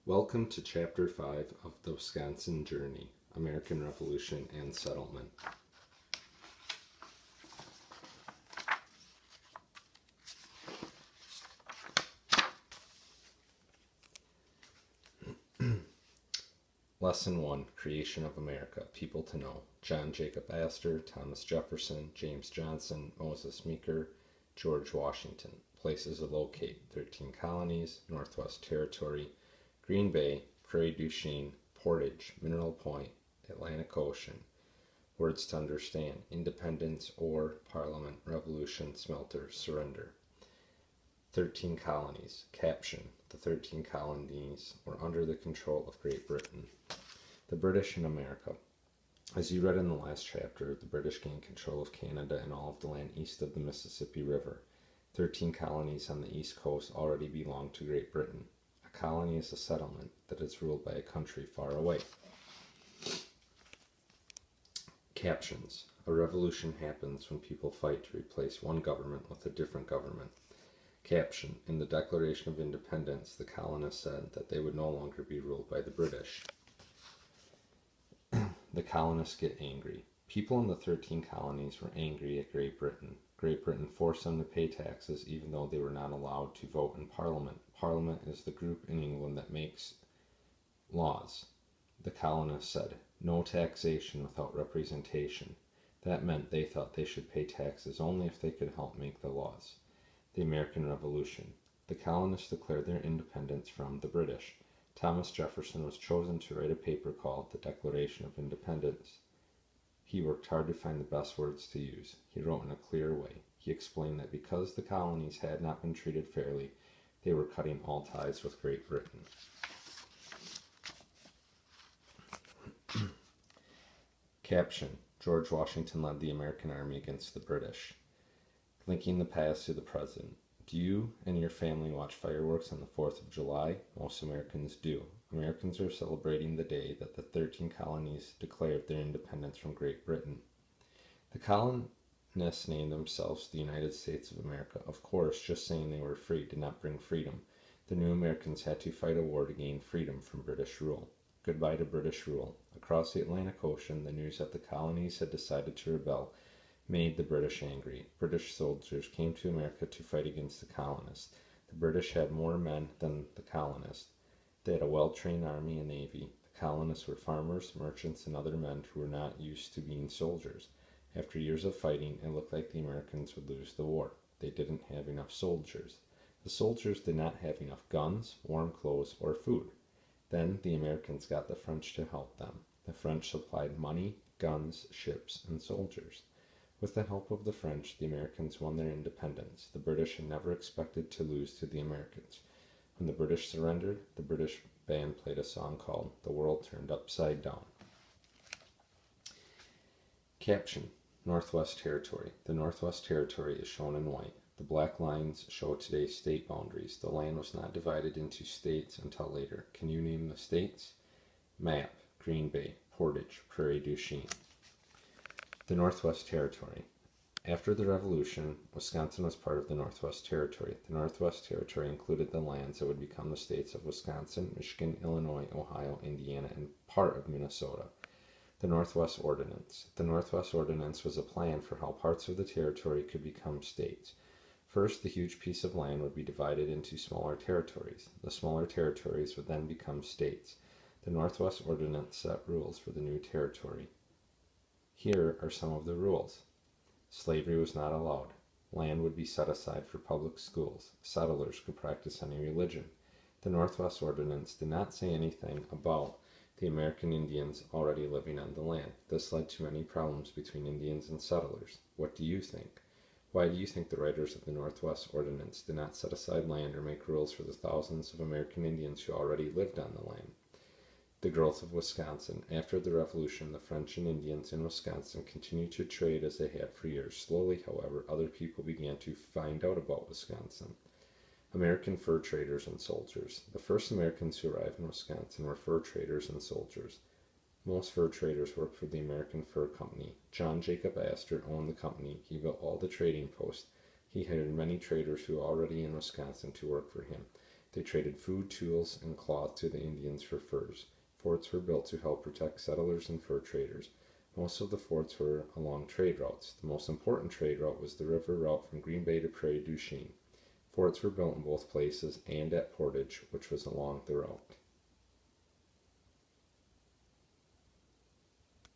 Welcome to Chapter 5 of the Wisconsin Journey, American Revolution and Settlement. Lesson 1, Creation of America, People to Know. John Jacob Astor, Thomas Jefferson, James Johnson, Moses Meeker, George Washington. Places to locate: 13 colonies, Northwest Territory, Green Bay, Prairie du Chien, Portage, Mineral Point, Atlantic Ocean. Words to understand: independence, or Parliament, revolution, smelter, surrender. 13 colonies. Caption: the 13 colonies were under the control of Great Britain. The British in America. As you read in the last chapter, the British gained control of Canada and all of the land east of the Mississippi River. 13 colonies on the east coast already belonged to Great Britain. A colony is a settlement that is ruled by a country far away. Captions: a revolution happens when people fight to replace one government with a different government. Caption: in the Declaration of Independence, the colonists said that they would no longer be ruled by the British. The colonists get angry. People in the 13 colonies were angry at Great Britain. Great Britain forced them to pay taxes even though they were not allowed to vote in Parliament. Parliament is the group in England that makes laws. The colonists said, no taxation without representation. That meant they thought they should pay taxes only if they could help make the laws. The American Revolution. The colonists declared their independence from the British. Thomas Jefferson was chosen to write a paper called the Declaration of Independence. He worked hard to find the best words to use. He wrote in a clear way. He explained that because the colonies had not been treated fairly, they were cutting all ties with Great Britain. Caption: George Washington led the American army against the British. Linking the past to the present. Do you and your family watch fireworks on the 4th of July? Most Americans do. Americans are celebrating the day that the 13 colonies declared their independence from Great Britain. The colonists named themselves the United States of America. Of course, just saying they were free did not bring freedom. The new Americans had to fight a war to gain freedom from British rule. Goodbye to British rule. Across the Atlantic Ocean, the news that the colonies had decided to rebel made the British angry. British soldiers came to America to fight against the colonists. The British had more men than the colonists. They had a well-trained army and navy. The colonists were farmers, merchants, and other men who were not used to being soldiers. After years of fighting, it looked like the Americans would lose the war. They didn't have enough soldiers. The soldiers did not have enough guns, warm clothes, or food. Then the Americans got the French to help them. The French supplied money, guns, ships, and soldiers. With the help of the French, the Americans won their independence. The British had never expected to lose to the Americans. When the British surrendered, the British band played a song called "The World Turned Upside Down." Caption: Northwest Territory. The Northwest Territory is shown in white. The black lines show today's state boundaries. The land was not divided into states until later. Can you name the states? Map: Green Bay, Portage, Prairie du Chien. The Northwest Territory. After the Revolution, Wisconsin was part of the Northwest Territory. The Northwest Territory included the lands that would become the states of Wisconsin, Michigan, Illinois, Ohio, Indiana, and part of Minnesota. The Northwest Ordinance. The Northwest Ordinance was a plan for how parts of the territory could become states. First, the huge piece of land would be divided into smaller territories. The smaller territories would then become states. The Northwest Ordinance set rules for the new territory. Here are some of the rules. Slavery was not allowed. Land would be set aside for public schools. Settlers could practice any religion. The Northwest Ordinance did not say anything about the American Indians already living on the land. This led to many problems between Indians and settlers. What do you think? Why do you think the writers of the Northwest Ordinance did not set aside land or make rules for the thousands of American Indians who already lived on the land? The growth of Wisconsin. After the Revolution, the French and Indians in Wisconsin continued to trade as they had for years. Slowly, however, other people began to find out about Wisconsin. American fur traders and soldiers. The first Americans who arrived in Wisconsin were fur traders and soldiers. Most fur traders worked for the American Fur Company. John Jacob Astor owned the company. He built all the trading posts. He hired many traders who were already in Wisconsin to work for him. They traded food, tools, and cloth to the Indians for furs. Forts were built to help protect settlers and fur traders. Most of the forts were along trade routes. The most important trade route was the river route from Green Bay to Prairie du Chien. Forts were built in both places and at Portage, which was along the route.